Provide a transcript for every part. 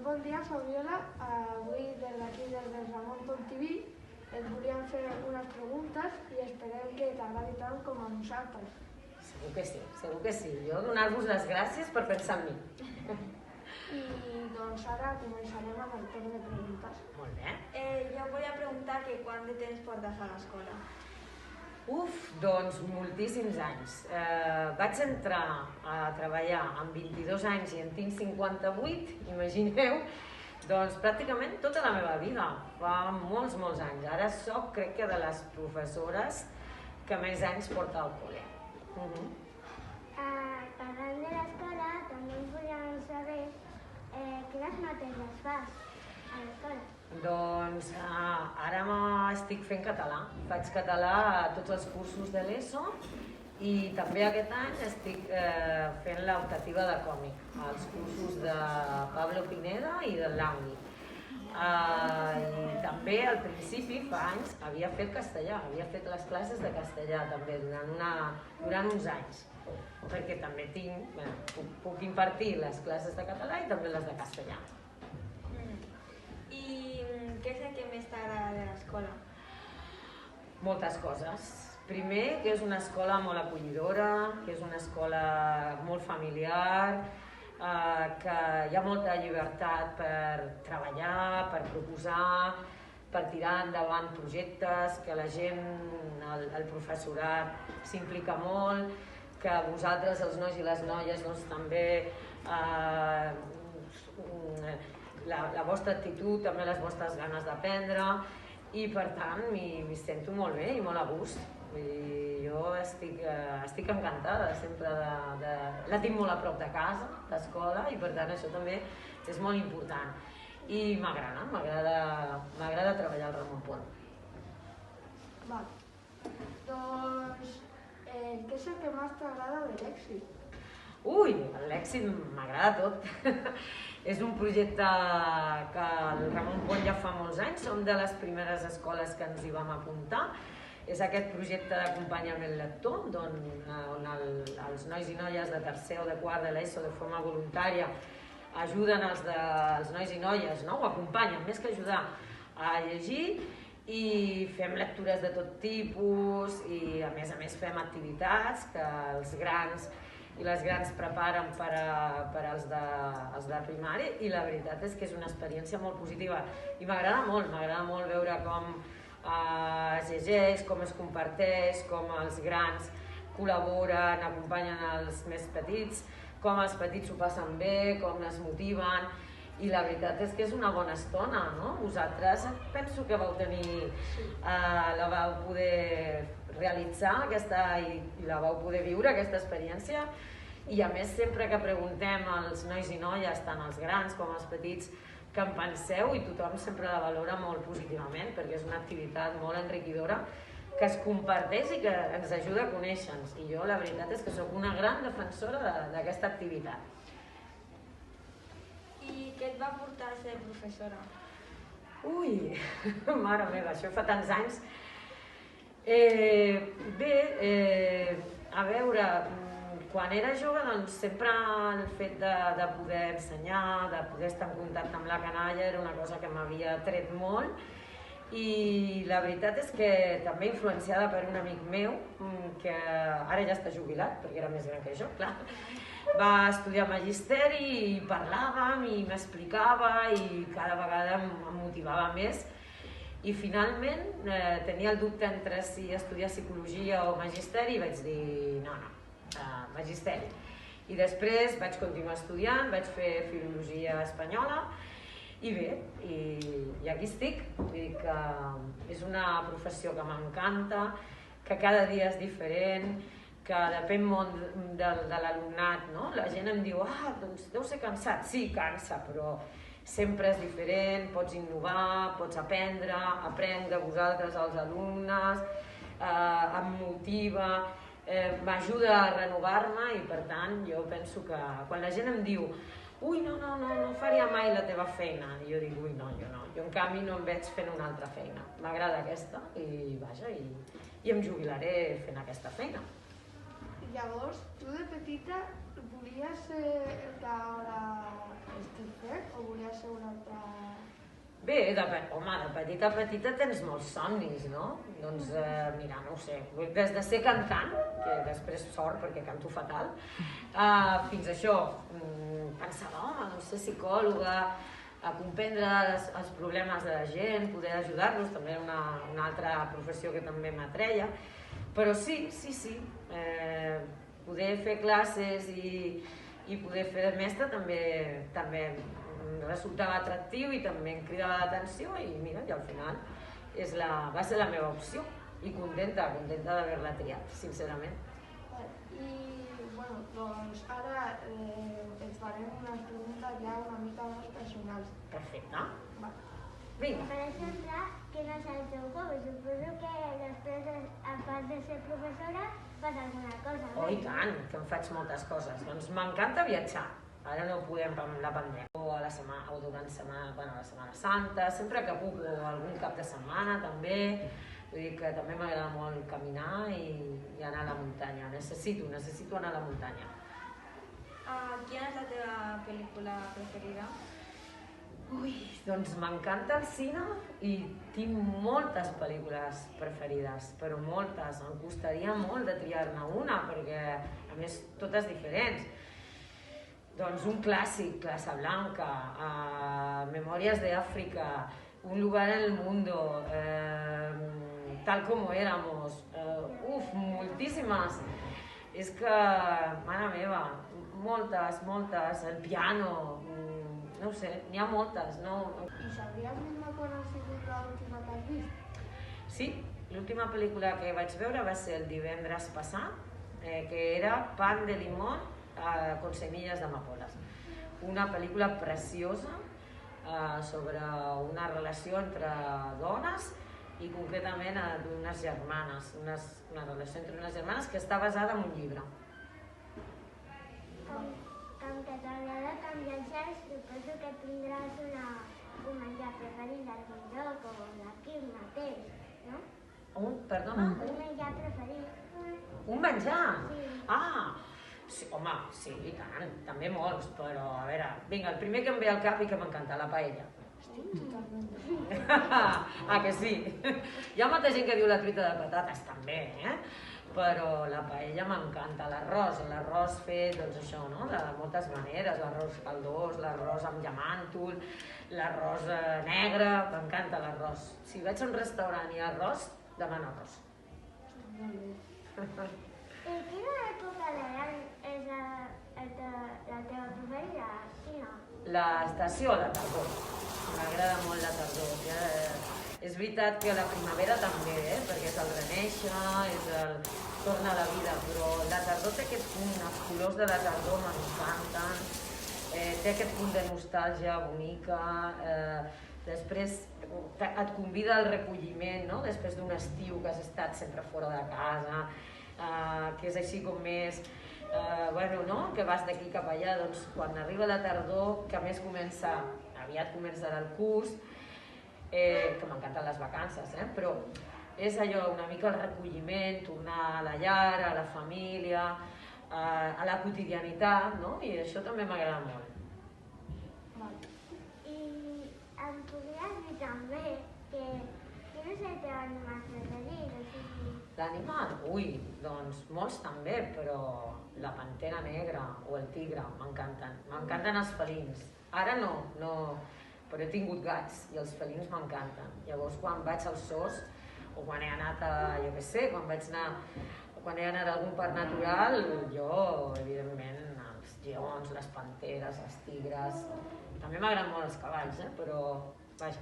Bon dia, Fabiola. Avui, des d'aquí, des del Ramon Pont TV, et volíem fer unes preguntes i esperem que t'agradi tant com a nosaltres. Segur que sí, segur que sí. Jo donar-vos les gràcies per pensar en mi. I doncs ara començarem amb el torn de preguntes. Molt bé. Jo volia preguntar que quant de temps portes a l'escola? Doncs moltíssims anys. Vaig entrar a treballar amb 22 anys i en tinc 58, imagineu, doncs pràcticament tota la meva vida, fa molts anys. Ara soc, crec que, de les professores que més anys porta al col·le. Parlant de l'escola, també ens volíem saber quines matèries fas a l'escola. Doncs ara estic fent català. Faig català a tots els cursos de l'ESO i també aquest any estic fent l'optativa de còmic, als cursos de Pablo Pineda i de l'Angui. I també al principi, fa anys, havia fet castellà, havia fet les classes de castellà també durant uns anys, perquè també puc impartir les classes de català i també les de castellà. I què és el que més t'agrada de l'escola? Moltes coses. Primer, que és una escola molt acollidora, que és una escola molt familiar, que hi ha molta llibertat per treballar, per proposar, per tirar endavant projectes, que la gent, el professorat s'implica molt, que vosaltres, els nois i les noies, doncs també la vostra actitud, també les vostres ganes d'aprendre, i per tant m'hi sento molt bé i molt a gust. Jo estic encantada sempre la tinc molt a prop de casa, l'escola, i per tant això també és molt important. I m'agrada treballar al Ramon Pont. Doncs, què és el que més t'agrada de l'èxit? L'èxit m'agrada tot. És un projecte que el Ramon Pont ja fa molts anys, som de les primeres escoles que ens hi vam apuntar. És aquest projecte d'acompanyament lector, on els nois i noies de tercer o de quart de l'ESO de forma voluntària ajuden els nois i noies, ho acompanyen, més que ajudar, a llegir, i fem lectures de tot tipus i a més fem activitats que els grans i les grans preparen per als de primari, i la veritat és que és una experiència molt positiva i m'agrada molt veure com es llegeix, com es comparteix, com els grans col·laboren, acompanyen els més petits, com els petits ho passen bé, com es motiven, i la veritat és que és una bona estona, no? Vosaltres penso que la vau poder realitzar i la vau poder viure, aquesta experiència, i a més sempre que preguntem als nois i noies, tant els grans com els petits, què en penseu, i tothom sempre la valora molt positivament, perquè és una activitat molt enriquidora que es comparteix i que ens ajuda a conèixer-nos, i jo la veritat és que sóc una gran defensora d'aquesta activitat. I què et va portar a ser professora? Mare meva, això fa tants anys. A veure, quan era jove, doncs sempre el fet de poder ensenyar, de poder estar en contacte amb la canalla era una cosa que m'havia tret molt, i la veritat és que també influenciada per un amic meu, que ara ja està jubilat, perquè era més gran que jo, clar, va estudiar magisteri i parlàvem i m'explicava i cada vegada em motivava més, i finalment tenia el dubte entre si estudiar psicologia o magisteri i vaig dir no, magisteri. I després vaig continuar estudiant, vaig fer filologia espanyola i bé, i aquí estic. Vull dir que és una professió que m'encanta, que cada dia és diferent, que depèn molt de l'alumnat, no? La gent em diu, doncs deu ser cansat. Sí, cansa, però sempre és diferent, pots innovar, pots aprendre, aprenc de vosaltres, els alumnes, em motiva, m'ajuda a renovar-me, i per tant jo penso que quan la gent em diu no faria mai la teva feina, i jo dic, jo no, jo en canvi no em veig fent una altra feina, m'agrada aquesta i em jubilaré fent aquesta feina. Llavors, tu de petita volies ser el que ara estic fent o volies ser home, de petita a petita tens molts somnis, no? Doncs, mira, no ho sé, des de ser cantant, que després sort perquè canto fatal, fins a això, pensava, home, doncs ser psicòloga, a comprendre els problemes de la gent, poder ajudar-los, també era una altra professió que també m'atreia, però sí, poder fer classes i poder fer de mestre també resultava atractiu i també em cridava l'atenció i mira, i al final va ser la meva opció i contenta d'haver-la triat, sincerament. I, bueno, doncs ara et farem unes preguntes ja una mica més personals. Perfecte. Va. Vinga. Per exemple, quin és el teu hobby? Suposo que després, a part de ser professora, fas alguna cosa. Oh, i tant, que em faig moltes coses. Doncs m'encanta viatjar. Ara no podem per la pandèmia. O a la setmana, o durant la Setmana Santa, sempre que puc, o algun cap de setmana també. Vull dir que també m'agrada molt caminar i anar a la muntanya. Necessito anar a la muntanya. Quina és la teva pel·lícula preferida? Ui, doncs m'encanta el cine i tinc moltes pel·lícules preferides, però moltes. Em costaria molt de triar-ne una, perquè a més totes diferents. Doncs un clàssic, Casablanca, Memòries de África, Un lugar en el mundo, Tal como éramos, moltíssimes. És que, mare meva, moltes, el piano, no ho sé, n'hi ha moltes, no? I sabries dir-me quan ha sigut l'última que has vist? Sí, l'última pel·lícula que vaig veure va ser el divendres passat, que era Pan de limón con semillas d'amapoles. Una pel·lícula preciosa sobre una relació entre dones i concretament d'unes germanes, una relació entre unes germanes que està basada en un llibre. Com que t'agrada canviar els gens, suposo que tindràs un menjar preferit d'algun lloc o d'aquí mateix, no? Perdona? Un menjar preferit. Un menjar? Sí. Sí, home, sí, i tant, també molts, però a veure, vinga, el primer que em ve al cap i que m'encanta, la paella. Que sí? Hi ha molta gent que diu la truita de patates també, però la paella m'encanta, l'arròs fet, doncs això, no? De moltes maneres, l'arròs caldós, l'arròs amb llamàntol, l'arròs negre, m'encanta l'arròs. Si vaig a un restaurant i arròs, demano arròs. I quina època de l'any és la teva preferida? Quina? L'estació, la tardor. M'agrada molt la tardor. És veritat que la primavera també, perquè és el renéixer, és el torna a la vida, però la tardor té aquest punt, els colors de la tardor m'encanten, té aquest punt de nostàlgia bonica, després et convida al recolliment, no? Després d'un estiu que has estat sempre fora de casa, que és així com més, que vas d'aquí cap allà, doncs quan arriba la tardor, que a més aviat començarà el curs, que m'encanten les vacances, però és allò una mica el recolliment, tornar a la llar, a la família, a la quotidianitat, no? I això també m'agrada molt. I em podries dir també que quin és el teu animal preferit? L'animal? Ui, doncs molts també, però la pantera negra o el tigre m'encanten. M'encanten els felins. Ara no, però he tingut gats i els felins m'encanten. Llavors quan vaig als zoos o quan he anat a, jo què sé, quan he anat a algun parc natural, jo, evidentment, els lleons, les panteres, els tigres... També m'agraden molt els cavalls, però, vaja,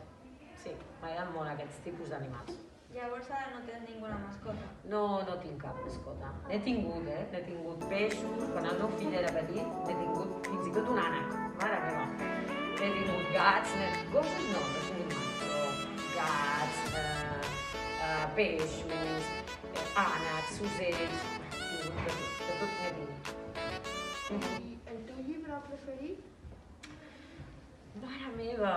sí, m'agraden molt aquests tipus d'animals. Llavors ara no tens ninguna mascota? No tinc cap mascota. N'he tingut peixos, quan el meu fill era petit, n'he tingut fins i tot un ànec, mare meva. N'he tingut gats, gossos no he tingut mai, però gats, peixos, ànecs, ocells, de tot n'he tingut. I el teu llibre preferit? Mare meva,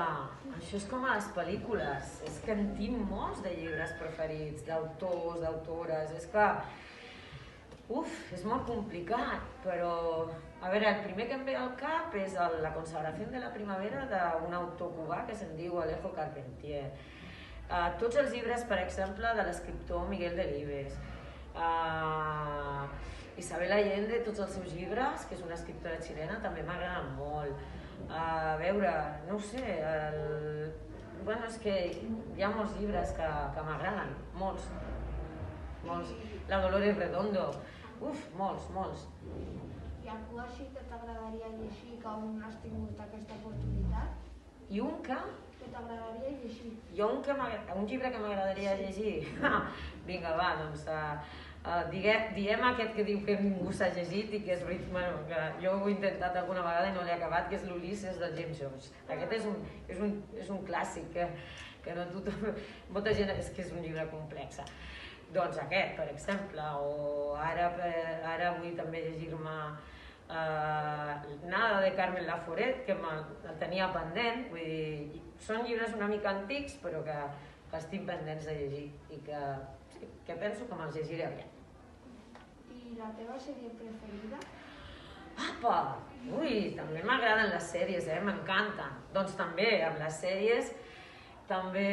això és com a les pel·lícules, és que en tinc molts de llibres preferits, d'autors, d'autores, és que... és molt complicat, però A veure, el primer que em ve al cap és La consagració de la primavera d'un autor cubà que se'n diu Alejo Carpentier. Tots els llibres, per exemple, de l'escriptor Miguel Delibes. Isabel Allende, tots els seus llibres, que és una escriptora xilena, també m'agraden molt. A veure, no ho sé, bueno, és que hi ha molts llibres que m'agraden, molts. La Dolores Redondo, molts. I algú així que t'agradaria llegir que aún no has tingut aquesta oportunitat? I un que? Que t'agradaria llegir? Un llibre que m'agradaria llegir? Vinga, va, doncs diguem aquest que diu que ningú s'ha llegit i que és bueno, que jo ho he intentat alguna vegada i no l'he acabat, que és l'Ulisses del James Joyce. Aquest és un clàssic que no tothom... Molta gent és que és un llibre complex. Doncs aquest, per exemple, o ara vull també llegir-me Nada de Carmen Laforet, que el tenia pendent, vull dir, són llibres una mica antics però que estic pendents de llegir i que penso que me'ls llegiré aviat. I la teva sèrie preferida? Apa! Ui, també m'agraden les sèries, m'encanten. Doncs també, amb les sèries també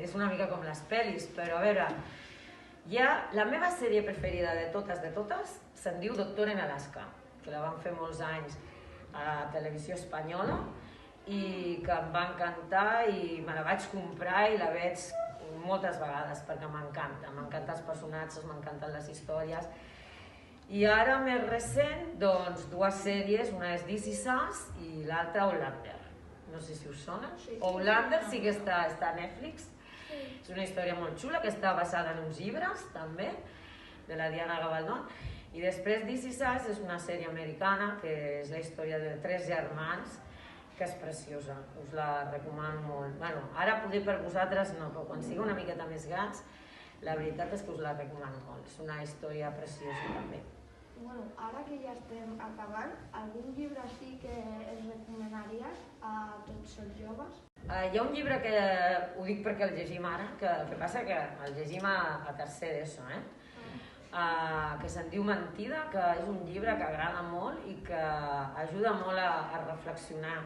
és una mica com les pel·lis, però a veure, la meva sèrie preferida de totes se'n diu Doctor en Alaska, que la van fer molts anys a Televisió Espanyola i que em va encantar i me la vaig comprar i la veig moltes vegades perquè m'encanten els personatges, m'encanten les històries. I ara, més recent, doncs dues sèries, una és This Is Us i l'altra Outlander. No sé si us sona. Outlander sí que està a Netflix. És una història molt xula que està basada en uns llibres, també, de la Diana Gabaldon. I després This Is Us és una sèrie americana que és la història de 3 germans, que és preciosa, us la recomano molt. Bueno, ara poder per vosaltres no, però quan sigui una miqueta més grans, la veritat és que us la recomano molt. És una història preciosa també. Bueno, ara que ja estem acabant, algun llibre així que es recomanaries a tots els joves? Hi ha un llibre que ho dic perquè el llegim ara, que el que passa que el llegim a tercer d'ESO, que se'n diu Mentida, que és un llibre que agrada molt i que ajuda molt a reflexionar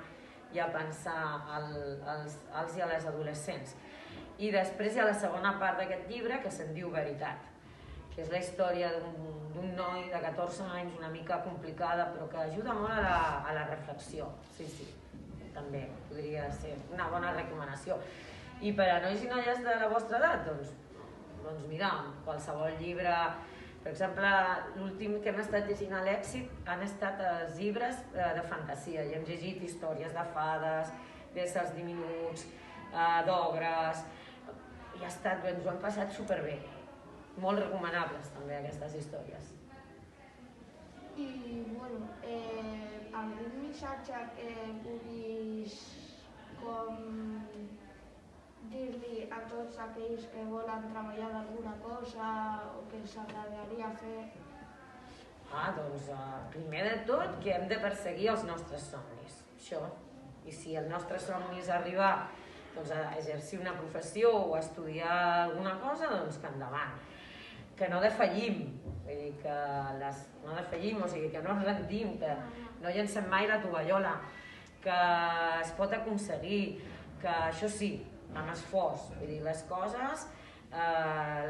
i a pensar als i a les adolescents. I després hi ha la segona part d'aquest llibre que se'n diu Veritat, que és la història d'un noi de 14 anys una mica complicada però que ajuda molt a la reflexió. Sí, també podria ser una bona recomanació. I per a nois i noies de la vostra edat, doncs mira, qualsevol llibre. Per exemple, l'últim que hem estat llegint a l'Èxit han estat els llibres de fantasia i hem llegit històries de fades, d'éssers diminuts, d'ogres, i ens ho hem passat superbé. Molt recomanables també aquestes històries. I, bueno, algun missatge que vulguis dir-li a tots aquells que volen treballar d'alguna cosa o que els agradaria fer? Doncs primer de tot que hem de perseguir els nostres somnis, això. I si el nostre somni és arribar a exercir una professió o a estudiar alguna cosa, doncs que endavant. Que no defallim, o sigui, que no ens rendim, que no llencem mai la tovallola, que es pot aconseguir, que això sí, amb esforç, vull dir, les coses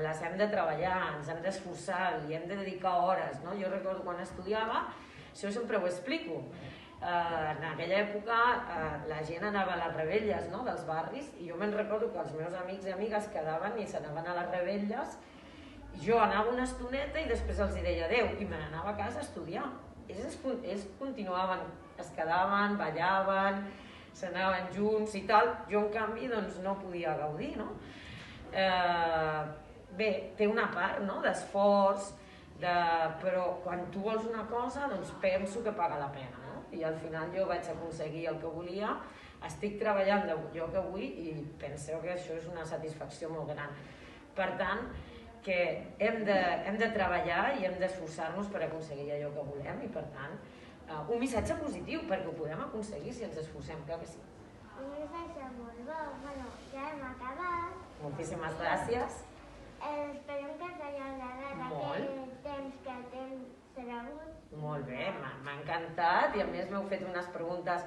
les hem de treballar, ens hem d'esforçar, hi hem de dedicar hores, no? Jo recordo quan estudiava, això sempre ho explico, en aquella època la gent anava a les revetlles dels barris i jo me'n recordo que els meus amics i amigues quedaven i s'anaven a les revetlles i jo anava una estoneta i després els deia adeu i me n'anava a casa a estudiar. Ells continuaven, es quedaven, ballaven, s'anaven junts i tal, jo en canvi no podia gaudir, no? Bé, té una part d'esforç, però quan tu vols una cosa penso que paga la pena, no? I al final jo vaig aconseguir el que volia, estic treballant d'allò que vull i penseu que això és una satisfacció molt gran. Per tant, que hem de treballar i hem d'esforçar-nos per aconseguir allò que volem i per tant un missatge positiu perquè ho podem aconseguir si ens esforcem, clar que sí. Un missatge molt bo, bueno, ja hem acabat. Moltíssimes gràcies. Esperem que us hagi agradat aquell temps que t'hem Saragut. Molt bé, m'ha encantat i a més m'heu fet unes preguntes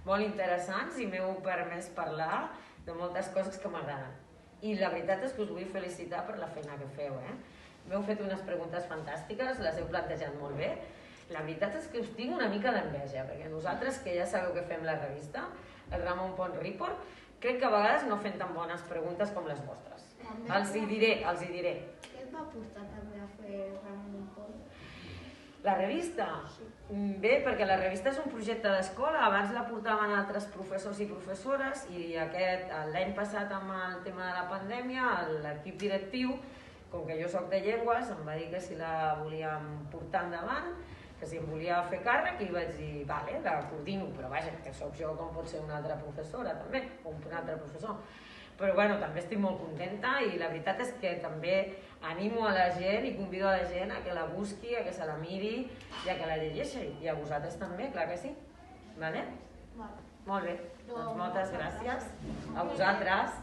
molt interessants i m'heu permès parlar de moltes coses que m'agraden. I la veritat és que us vull felicitar per la feina que feu. M'heu fet unes preguntes fantàstiques, les heu plantejat molt bé. La veritat és que us tinc una mica d'enveja, perquè nosaltres, que ja sabeu que fem la revista, el Ramon Pont Report, crec que a vegades no fem tan bones preguntes com les vostres. Els hi diré. Què et va portar també a fer Ramon Pont? La revista? Bé, perquè la revista és un projecte d'escola, abans la portaven altres professors i professores i l'any passat amb el tema de la pandèmia l'equip directiu, com que jo soc de llengües, em va dir que si la volíem portar endavant, que si em volia fer càrrec, i vaig dir, vale, la coordino, però vaja, que soc jo com pot ser una altra professora també, o un altre professor. Però bueno, també estic molt contenta i la veritat és que també animo a la gent i convido a la gent a que la busqui, a que se la miri i a que la llegeixi. I a vosaltres també, clar que sí. Vale? Molt bé, doncs moltes gràcies a vosaltres.